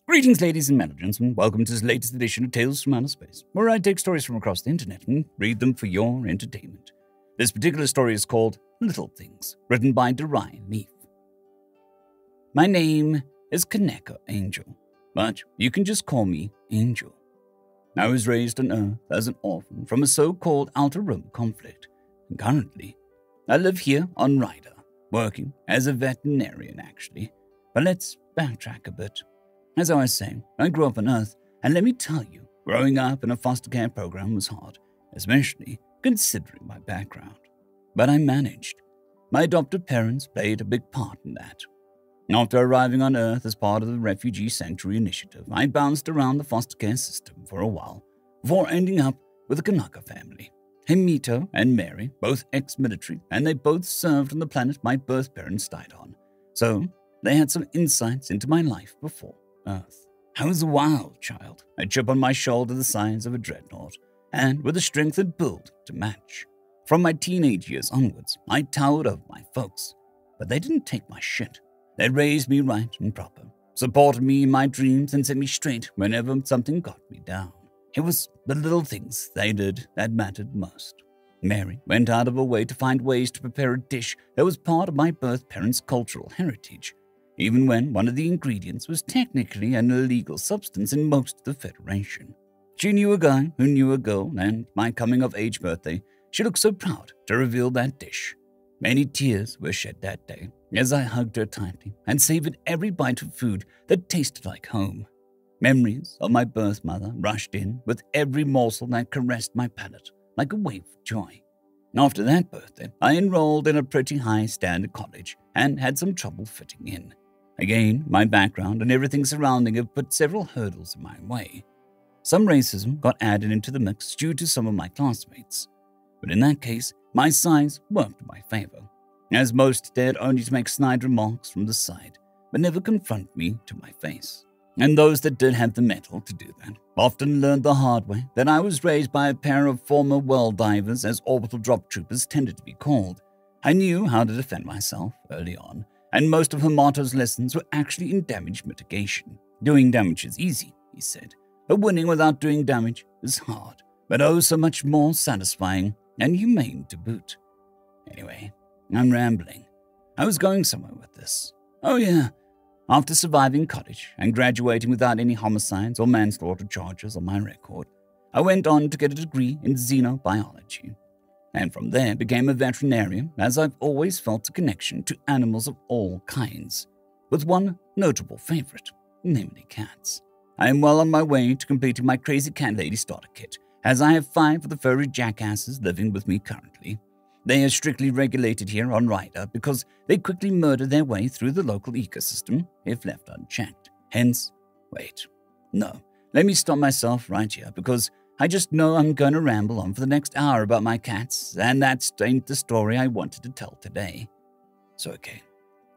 Greetings, ladies and gentlemen. Welcome to this latest edition of Tales from Outer Space, where I take stories from across the internet and read them for your entertainment. This particular story is called Little Things, written by Derai-Leaf. My name is Kaneka Angel, but you can just call me Angel. I was raised on Earth as an orphan from a so-called Outer Rim conflict, and currently I live here on Ryder, working as a veterinarian actually. But let's backtrack a bit. As I was saying, I grew up on Earth, and let me tell you, growing up in a foster care program was hard, especially considering my background. But I managed. My adoptive parents played a big part in that. After arriving on Earth as part of the Refugee Sanctuary Initiative, I bounced around the foster care system for a while, before ending up with the Kanaka family. Himito and Mary, both ex-military, and they both served on the planet my birth parents died on. So, they had some insights into my life before Earth. I was a wild child, a chip on my shoulder the size of a dreadnought, and with a strength and build to match. From my teenage years onwards, I towered over my folks, but they didn't take my shit. They raised me right and proper, supported me in my dreams, and set me straight whenever something got me down. It was the little things they did that mattered most. Mary went out of her way to find ways to prepare a dish that was part of my birth parents' cultural heritage, even when one of the ingredients was technically an illegal substance in most of the Federation. She knew a guy who knew a girl, and my coming-of-age birthday, she looked so proud to reveal that dish. Many tears were shed that day as I hugged her tightly and savored every bite of food that tasted like home. Memories of my birth mother rushed in with every morsel that caressed my palate like a wave of joy. After that birthday, I enrolled in a pretty high-standard college and had some trouble fitting in. Again, my background and everything surrounding it put several hurdles in my way. Some racism got added into the mix due to some of my classmates. But in that case, my size worked in my favor, as most dared only to make snide remarks from the side, but never confront me to my face. And those that did have the mettle to do that often learned the hard way that I was raised by a pair of former well divers, as orbital drop troopers tended to be called. I knew how to defend myself early on, and most of Hamato's lessons were actually in damage mitigation. Doing damage is easy, he said, but winning without doing damage is hard, but oh so much more satisfying and humane to boot. Anyway, I'm rambling. I was going somewhere with this. Oh yeah, after surviving college and graduating without any homicides or manslaughter charges on my record, I went on to get a degree in xenobiology, and from there became a veterinarian, as I've always felt a connection to animals of all kinds, with one notable favorite, namely cats. I am well on my way to completing my crazy cat lady starter kit, as I have 5 of the furry jackasses living with me currently. They are strictly regulated here on Ryder because they quickly murder their way through the local ecosystem if left unchecked. Hence, wait, no, let me stop myself right here because I just know I'm going to ramble on for the next hour about my cats, and that ain't the story I wanted to tell today. So okay,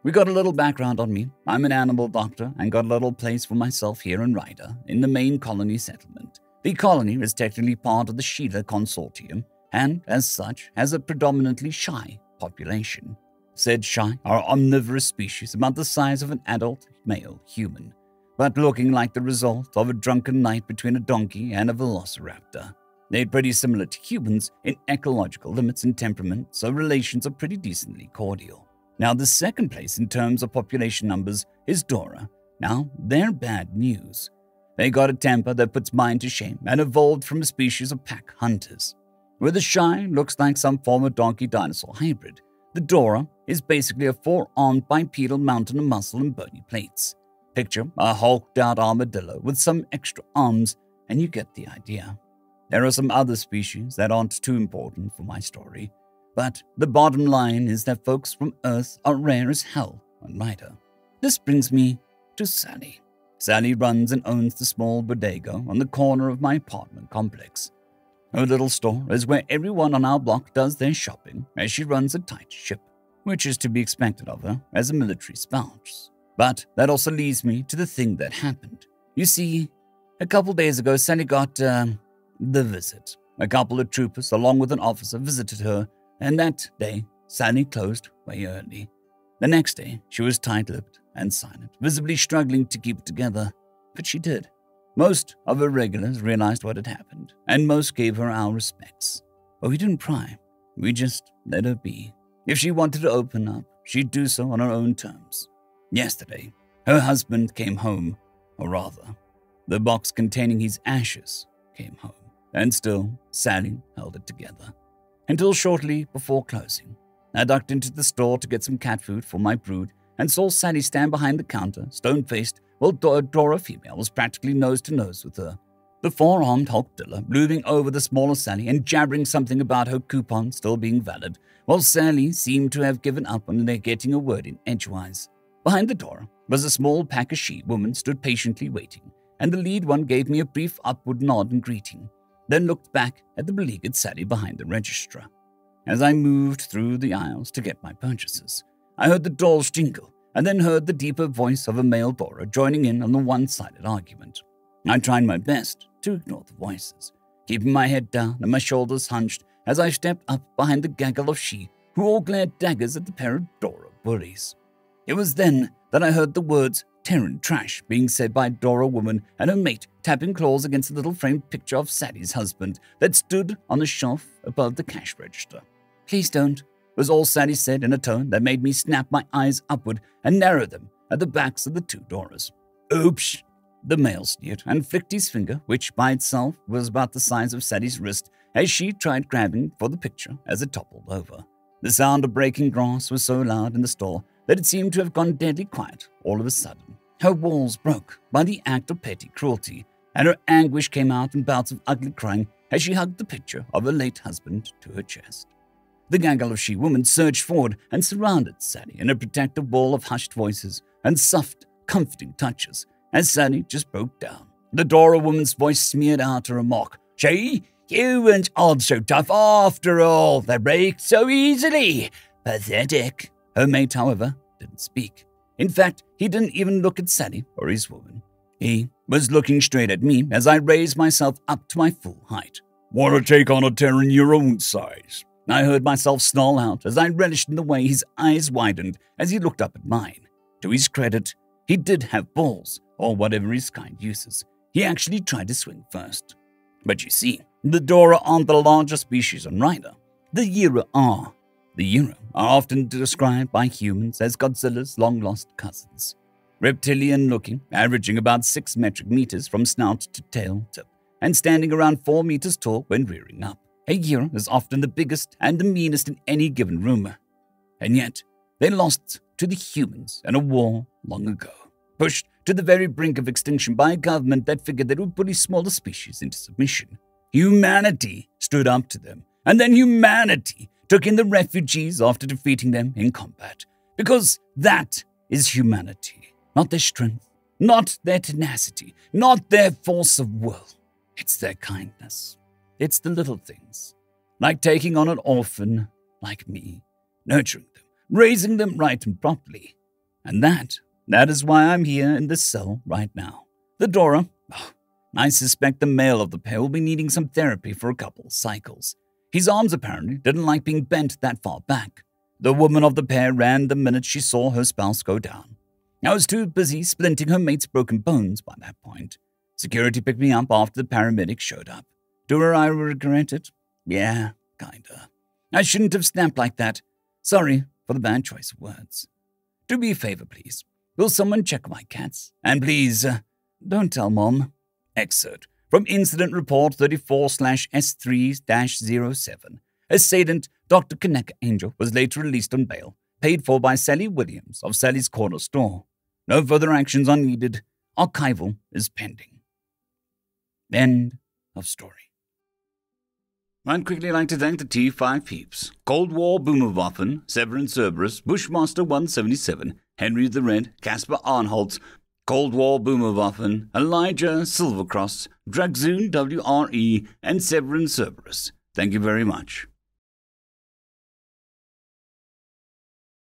we got a little background on me. I'm an animal doctor and got a little place for myself here in Ryder, in the main colony settlement. The colony is technically part of the Sheila Consortium, and as such has a predominantly shy population. Said shy are omnivorous species about the size of an adult male human, but looking like the result of a drunken night between a donkey and a velociraptor. They're pretty similar to humans in ecological limits and temperament, so relations are pretty decently cordial. Now, the second place in terms of population numbers is Dora. Now, they're bad news. They got a temper that puts mine to shame and evolved from a species of pack hunters. Where the shy looks like some form of donkey-dinosaur hybrid, the Dora is basically a 4-armed bipedal mountain of muscle and bony plates. Picture a hulked-out armadillo with some extra arms, and you get the idea. There are some other species that aren't too important for my story, but the bottom line is that folks from Earth are rare as hell on Ryder. This brings me to Sally. Sally runs and owns the small bodega on the corner of my apartment complex. Her little store is where everyone on our block does their shopping, as she runs a tight ship, which is to be expected of her as a military spouse. But that also leads me to the thing that happened. You see, a couple days ago, Sally got, the visit. A couple of troopers, along with an officer, visited her, and that day, Sally closed way early. The next day, she was tight-lipped and silent, visibly struggling to keep it together. but she did. Most of her regulars realized what had happened, and most gave her our respects. But we didn't pry. We just let her be. If she wanted to open up, she'd do so on her own terms. Yesterday, her husband came home, or rather, the box containing his ashes came home, and still Sally held it together. Until shortly before closing, I ducked into the store to get some cat food for my brood and saw Sally stand behind the counter, stone-faced, while Dora female was practically nose-to-nose with her. The four-armed Hulk Dilla looming over the smaller Sally and jabbering something about her coupon still being valid, while Sally seemed to have given up on getting a word in edgewise. Behind the door was a small pack of she-women stood patiently waiting, and the lead one gave me a brief upward nod in greeting, then looked back at the beleaguered Sally behind the register. As I moved through the aisles to get my purchases, I heard the dolls jingle, and then heard the deeper voice of a male Dora joining in on the one-sided argument. I tried my best to ignore the voices, keeping my head down and my shoulders hunched as I stepped up behind the gaggle of she who all glared daggers at the pair of Dora bullies. It was then that I heard the words "Terran trash" being said by Dora woman and her mate tapping claws against a little framed picture of Sally's husband that stood on a shelf above the cash register. "Please don't," was all Sally said in a tone that made me snap my eyes upward and narrow them at the backs of the two Doras. "Oops," the male sneered and flicked his finger, which by itself was about the size of Sally's wrist, as she tried grabbing for the picture as it toppled over. The sound of breaking glass was so loud in the store that it seemed to have gone deadly quiet all of a sudden. Her walls broke by the act of petty cruelty, and her anguish came out in bouts of ugly crying as she hugged the picture of her late husband to her chest. The gaggle of she-women surged forward and surrounded Sally in a protective wall of hushed voices and soft, comforting touches as Sally just broke down. The Dora woman's voice smeared out a remark. "Gee, you weren't all so tough after all. They break so easily. Pathetic." Her mate, however, didn't speak. In fact, he didn't even look at Sally or his woman. He was looking straight at me as I raised myself up to my full height. "Want to take on a Terran your own size?" I heard myself snarl out as I relished in the way his eyes widened as he looked up at mine. To his credit, he did have balls, or whatever his kind uses. He actually tried to swing first. But you see, the Dora aren't the larger species on Ryder. The Yira are. The Yira are often described by humans as Godzilla's long-lost cousins. Reptilian-looking, averaging about 6 metric meters from snout to tail tip, and standing around 4 meters tall when rearing up. A Yira is often the biggest and the meanest in any given room. And yet, they lost to the humans in a war long ago, pushed to the very brink of extinction by a government that figured that it would bully smaller species into submission. Humanity stood up to them, and then humanity took in the refugees after defeating them in combat. Because that is humanity, not their strength, not their tenacity, not their force of will. It's their kindness. It's the little things, like taking on an orphan like me, nurturing them, raising them right and properly. And that is why I'm here in this cell right now. The Dora, I suspect the male of the pair will be needing some therapy for a couple of cycles. His arms apparently didn't like being bent that far back. The woman of the pair ran the minute she saw her spouse go down. I was too busy splinting her mate's broken bones by that point. Security picked me up after the paramedics showed up. Do I regret it? Yeah, kinda. I shouldn't have snapped like that. Sorry for the bad choice of words. Do me a favor, please. Will someone check my cats? And please, don't tell Mom. Excerpt from Incident Report 34/S3-07. Assailant Dr. Kaneka Angel was later released on bail, paid for by Sally Williams of Sally's Corner Store. No further actions are needed. Archival is pending. End of story. I'd quickly like to thank the T5 peeps: Cold War Boomerwaffen, Severin Cerberus, Bushmaster 177, Henry the Red, Caspar Arnholtz, Cold War Boomerwaffen, Elijah Silvercross, Dragzoon WRE, and Severin Cerberus. Thank you very much.